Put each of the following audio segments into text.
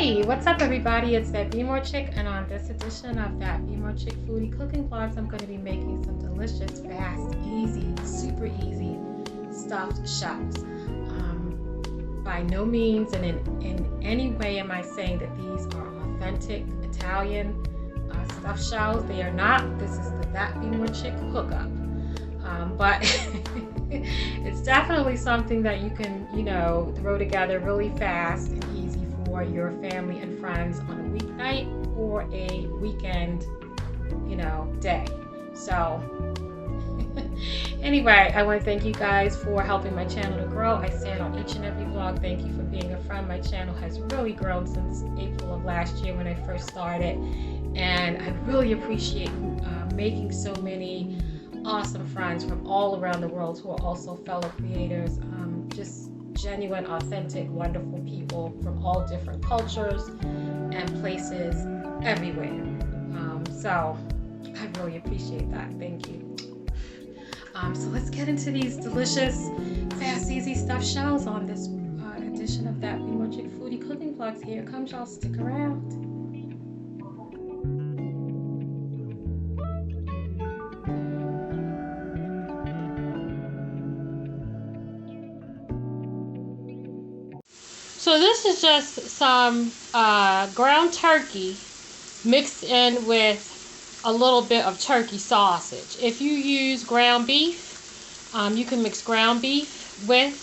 Hey, what's up everybody? It's that Be More Chick, and on this edition of that Be More Chick Foodie Cooking Vlogs, I'm going to be making some delicious, fast, easy, super easy stuffed shells. By no means and in any way am I saying that these are authentic Italian stuffed shells. They are not. This is the That Be More Chick hookup. But it's definitely something that you can, throw together really fast and easy for your family and friends on a weeknight or a weekend, day. So anyway, I want to thank you guys for helping my channel to grow. I say it on each and every vlog. Thank you for being a friend. My channel has really grown since April of last year when I first started, and I really appreciate making so many awesome friends from all around the world who are also fellow creators. Just genuine, authentic, wonderful people from all different cultures and places everywhere. So I really appreciate that. Thank you. So let's get into these delicious, fast, easy stuffed shells on this edition of That Be More Chick Foodie Cooking Vlogs. Here it comes, y'all. Stick around. So this is just some ground turkey mixed in with a little bit of turkey sausage. If you use ground beef, you can mix ground beef with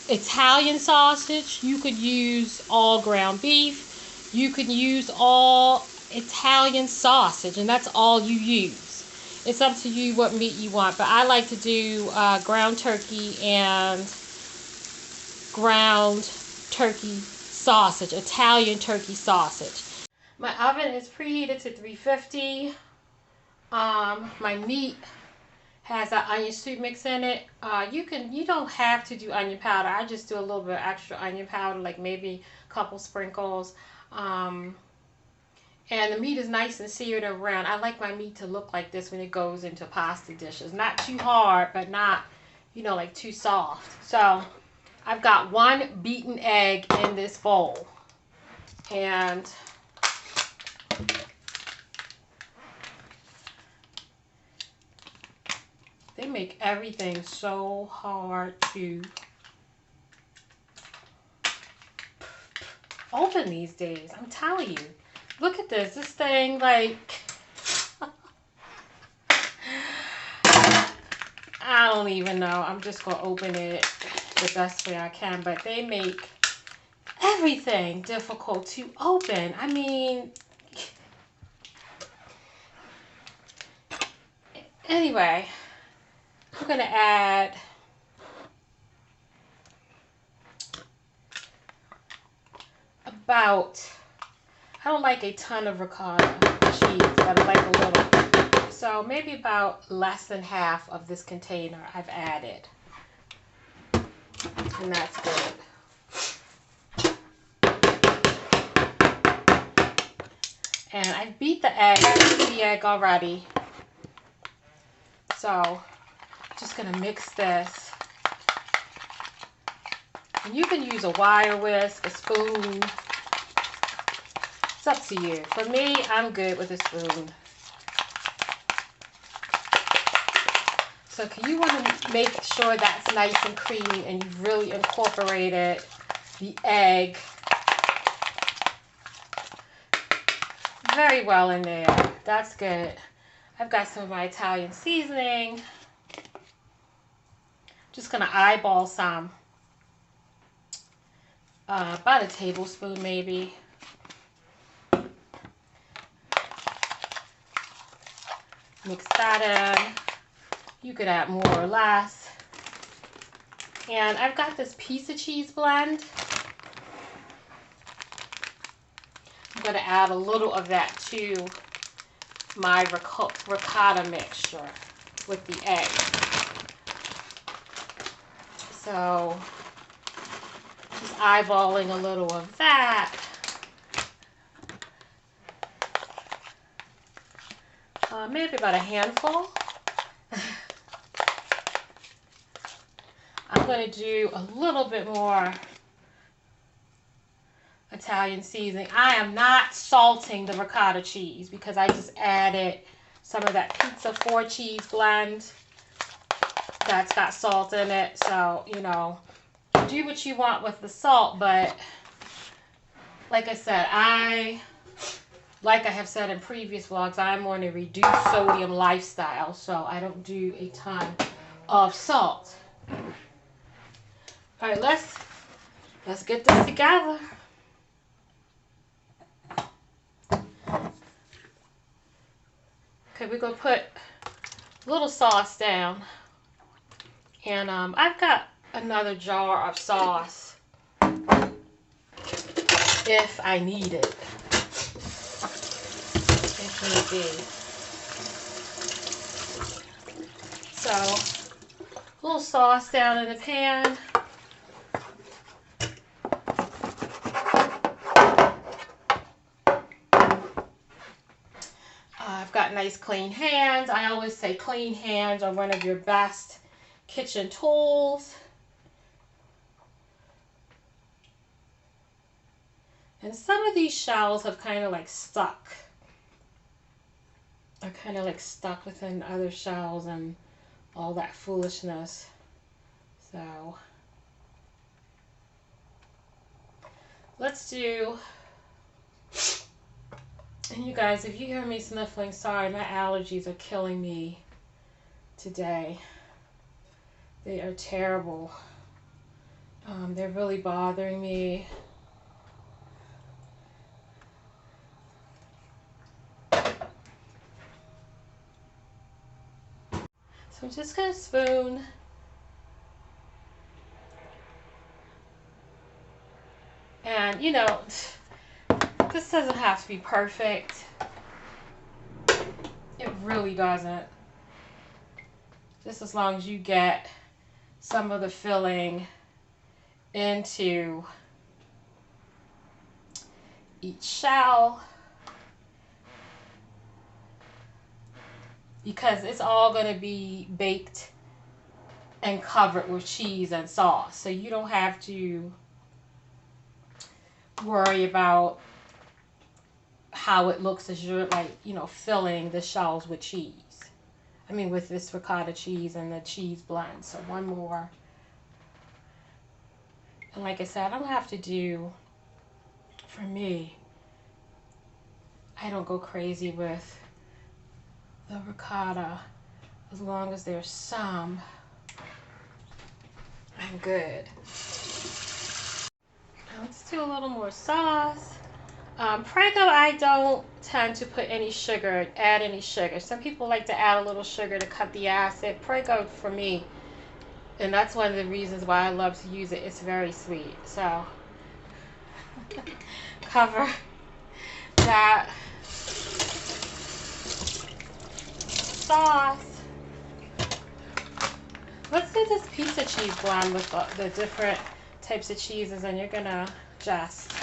Italian sausage. You could use all ground beef. You could use all Italian sausage, and that's all you use. It's up to you what meat you want, but I like to do ground turkey and ground turkey sausage, Italian turkey sausage. My oven is preheated to 350. My meat has that onion soup mix in it. You don't have to do onion powder. I just do a little bit of extra onion powder, like maybe a couple sprinkles. And the meat is nice and seared and brown. I like my meat to look like this when it goes into pasta dishes. Not too hard, but not, like too soft. So I've got one beaten egg in this bowl, and they make everything so hard to open these days. I'm telling you. Look at this. This thing, like, I don't even know. I'm just going to open it the best way I can, but they make everything difficult to open. I mean, anyway, I'm going to add about, I don't like a ton of ricotta cheese, but I like a little. So maybe about less than half of this container I've added. And that's good. And I beat the egg already. So just gonna mix this. And you can use a wire whisk, a spoon. It's up to you. For me, I'm good with a spoon. So you want to make sure that's nice and creamy and you've really incorporated the egg very well in there. That's good. I've got some of my Italian seasoning. Just going to eyeball some. About a tablespoon maybe. Mix that in. You could add more or less. And I've got this pizza cheese blend. I'm going to add a little of that to my ricotta mixture with the egg. So just eyeballing a little of that. Maybe about a handful. I'm going to do a little bit more Italian seasoning. I am not salting the ricotta cheese because I just added some of that pizza 4-cheese blend that's got salt in it. So, you know, do what you want with the salt, but like I said, like I have said in previous vlogs, I'm on a reduced sodium lifestyle, so I don't do a ton of salt. All right, let's get this together. Okay, we're gonna put a little sauce down, and I've got another jar of sauce if I need it, if need be. So, a little sauce down in the pan. I've got nice clean hands. I always say clean hands are one of your best kitchen tools. And some of these shells have kind of like stuck. Are kind of like stuck within other shells and all that foolishness. So let's do, and you guys, if you hear me sniffling, sorry, my allergies are killing me today. They are terrible. They're really bothering me. So I'm just going to spoon. And, you know, this doesn't have to be perfect. It really doesn't. Just as long as you get some of the filling into each shell. Because it's all going to be baked and covered with cheese and sauce. So you don't have to worry about how it looks as you're, like, you know, filling the shells with cheese. I mean, with this ricotta cheese and the cheese blend. So one more. And like I said, I don't have to do, for me, I don't go crazy with the ricotta. As long as there's some, I'm good. Now let's do a little more sauce. Prego, I don't tend to put any sugar, add any sugar. Some people like to add a little sugar to cut the acid. Prego, for me, and that's one of the reasons why I love to use it, it's very sweet. So, cover that sauce. Let's do this pizza cheese blend with the different types of cheeses, and you're gonna just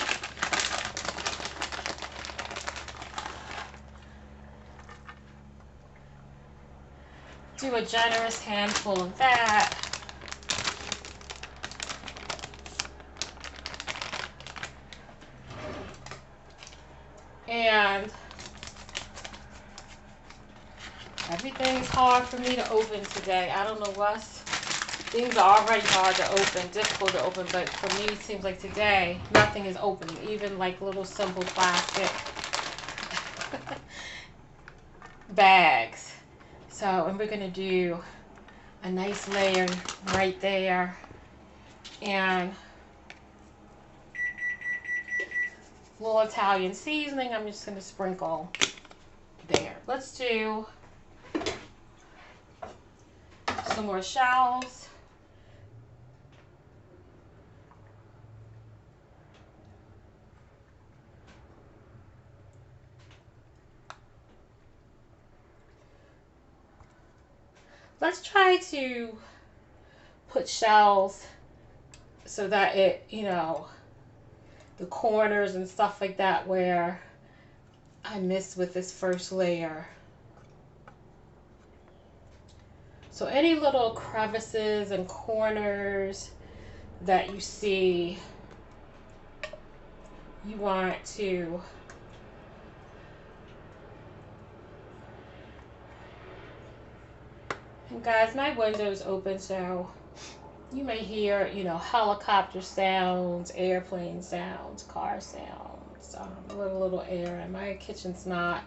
do a generous handful of that. And everything's hard for me to open today. I don't know what. Things are already hard to open, difficult to open, but for me it seems like today nothing is opening, even like little simple plastic bags. So, and we're going to do a nice layer right there, and a little Italian seasoning I'm just going to sprinkle there. Let's do some more shells. Let's try to put shells so that it, you know, the corners and stuff like that where I missed with this first layer. So any little crevices and corners that you see you want to and guys, my window's open, so you may hear, you know, helicopter sounds, airplane sounds, car sounds, little air. And my kitchen's not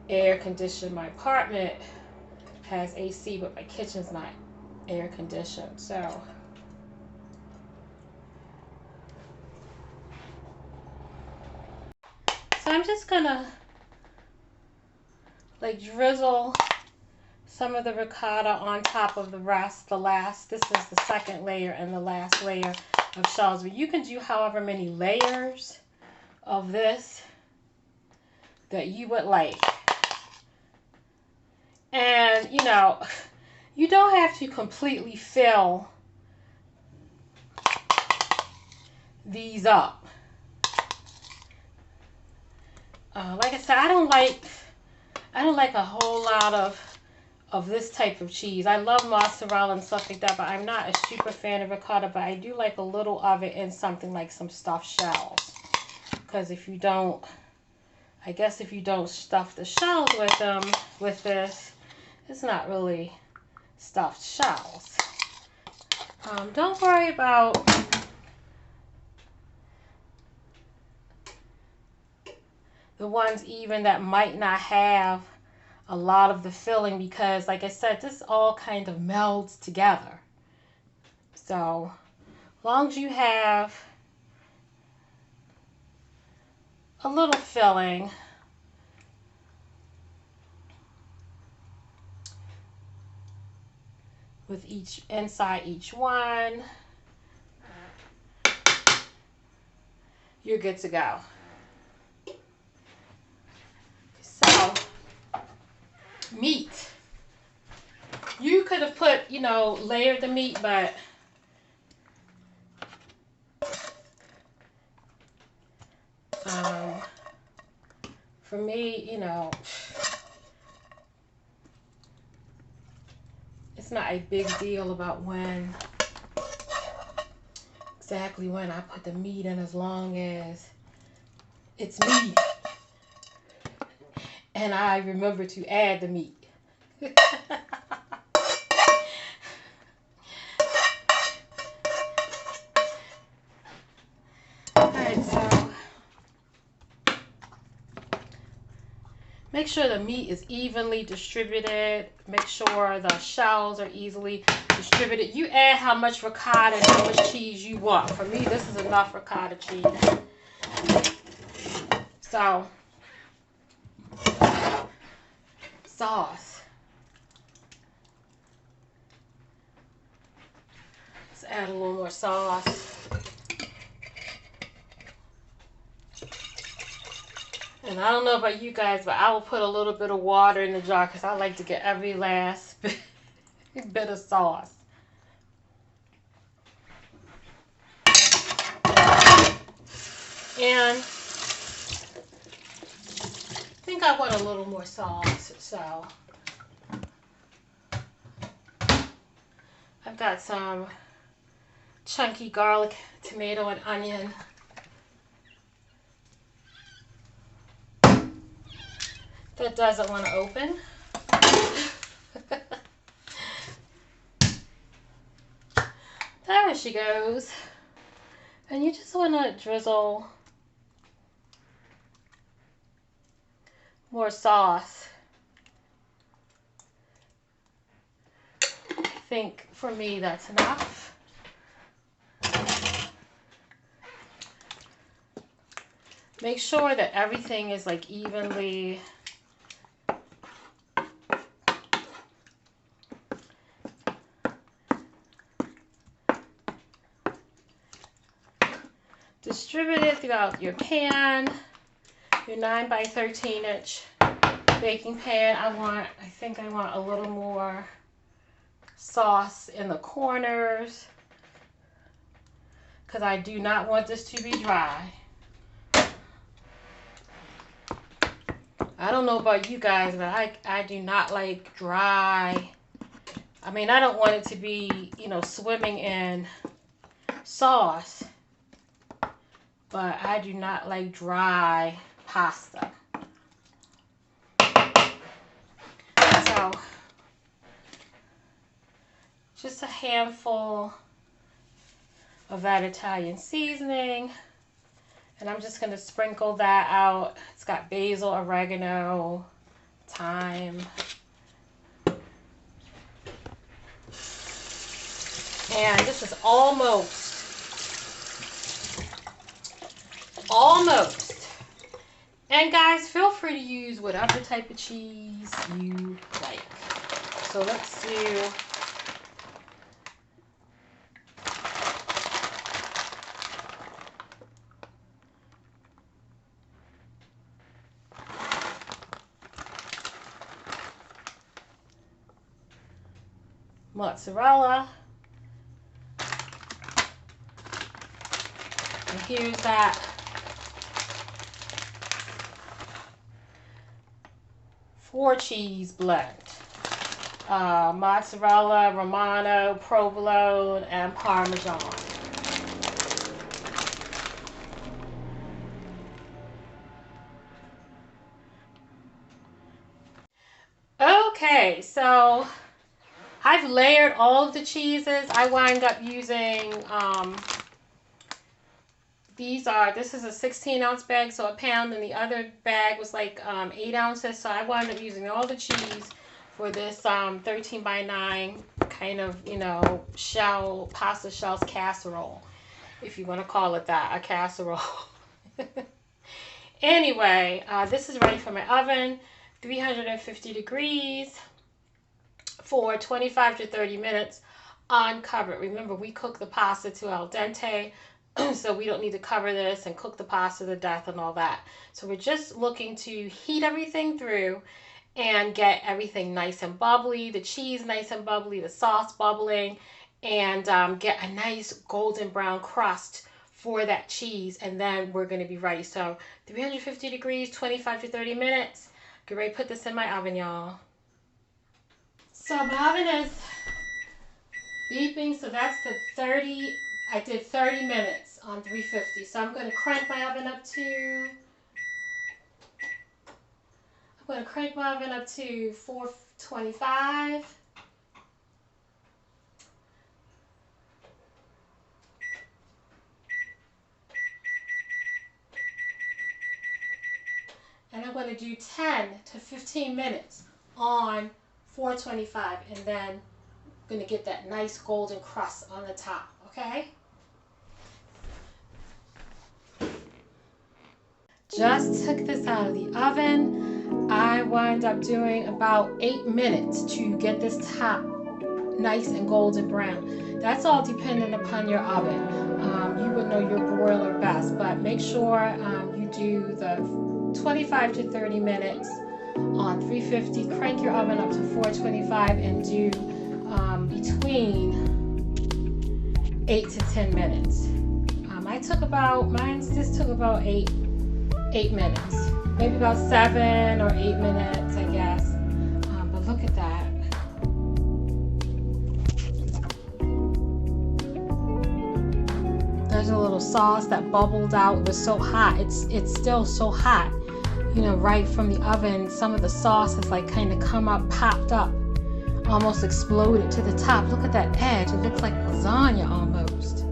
air conditioned. My apartment has AC, but my kitchen's not air conditioned. So I'm just gonna like drizzle some of the ricotta on top of the rest. This is the second layer and the last layer of shells. But you can do however many layers of this that you would like. And, you know, you don't have to completely fill these up. Like I said, I don't like a whole lot of this type of cheese. I love mozzarella and stuff like that, but I'm not a super fan of ricotta, but I do like a little of it in something like some stuffed shells. Because if you don't, I guess if you don't stuff the shells with them, with this, it's not really stuffed shells. Don't worry about the ones even that might not have a lot of the filling, because like I said, this all kind of melds together. So as long as you have a little filling, with each inside each one, you're good to go. So meat, you could have put, you know, layered the meat, but for me, you know, it's not a big deal about exactly when I put the meat in, as long as it's meat and I remember to add the meat. Alright, so make sure the meat is evenly distributed. Make sure the shells are easily distributed. You add how much ricotta and how much cheese you want. For me, this is enough ricotta cheese. So, sauce. Let's add a little more sauce. And I don't know about you guys, but I will put a little bit of water in the jar because I like to get every last bit of sauce. And I think I want a little more sauce, so I've got some chunky garlic, tomato, and onion. That doesn't want to open. There she goes. And you just want to drizzle more sauce. I think for me that's enough. Make sure that everything is like evenly distributed throughout your pan, your 9 by 13 inch baking pan. I think I want a little more sauce in the corners because I do not want this to be dry. I don't know about you guys, but I do not like dry. I mean, I don't want it to be, you know, swimming in sauce. but I do not like dry pasta. So just a handful of that Italian seasoning, and I'm just going to sprinkle that out. It's got basil, oregano, thyme, and this is almost, and guys, feel free to use whatever type of cheese you like. So let's do mozzarella. And here's that four cheese blend. Mozzarella, Romano, provolone, and Parmesan. Okay, so I've layered all of the cheeses. I wind up using, this is a 16-ounce bag, so a pound, and the other bag was like 8 ounces. So I wound up using all the cheese for this 13 by 9 kind of, pasta shells casserole, if you want to call it that, a casserole. Anyway, this is ready for my oven, 350 degrees. For 25 to 30 minutes uncovered. Remember, we cook the pasta to al dente, so we don't need to cover this and cook the pasta to death and all that. So we're just looking to heat everything through and get everything nice and bubbly, the cheese nice and bubbly, the sauce bubbling, and get a nice golden brown crust for that cheese, and then we're going to be ready. So 350 degrees, 25 to 30 minutes. Get ready to put this in my oven, y'all. So my oven is beeping, so that's the 30, I did 30 minutes on 350. So I'm going to crank my oven up to, 425. And I'm going to do 10 to 15 minutes on 425, and then I'm going to get that nice golden crust on the top, okay? Just took this out of the oven. I wind up doing about 8 minutes to get this top nice and golden brown. That's all dependent upon your oven. You would know your broiler best, but make sure you do the 25 to 30 minutes on 350. Crank your oven up to 425 and do between 8 to 10 minutes. This took about 8 minutes, maybe about 7 or 8 minutes, I guess. But look at that. There's a little sauce that bubbled out. It was so hot. It's still so hot. Right from the oven, some of the sauce has like kind of come up, popped up, almost exploded to the top. Look at that edge. It looks like lasagna almost.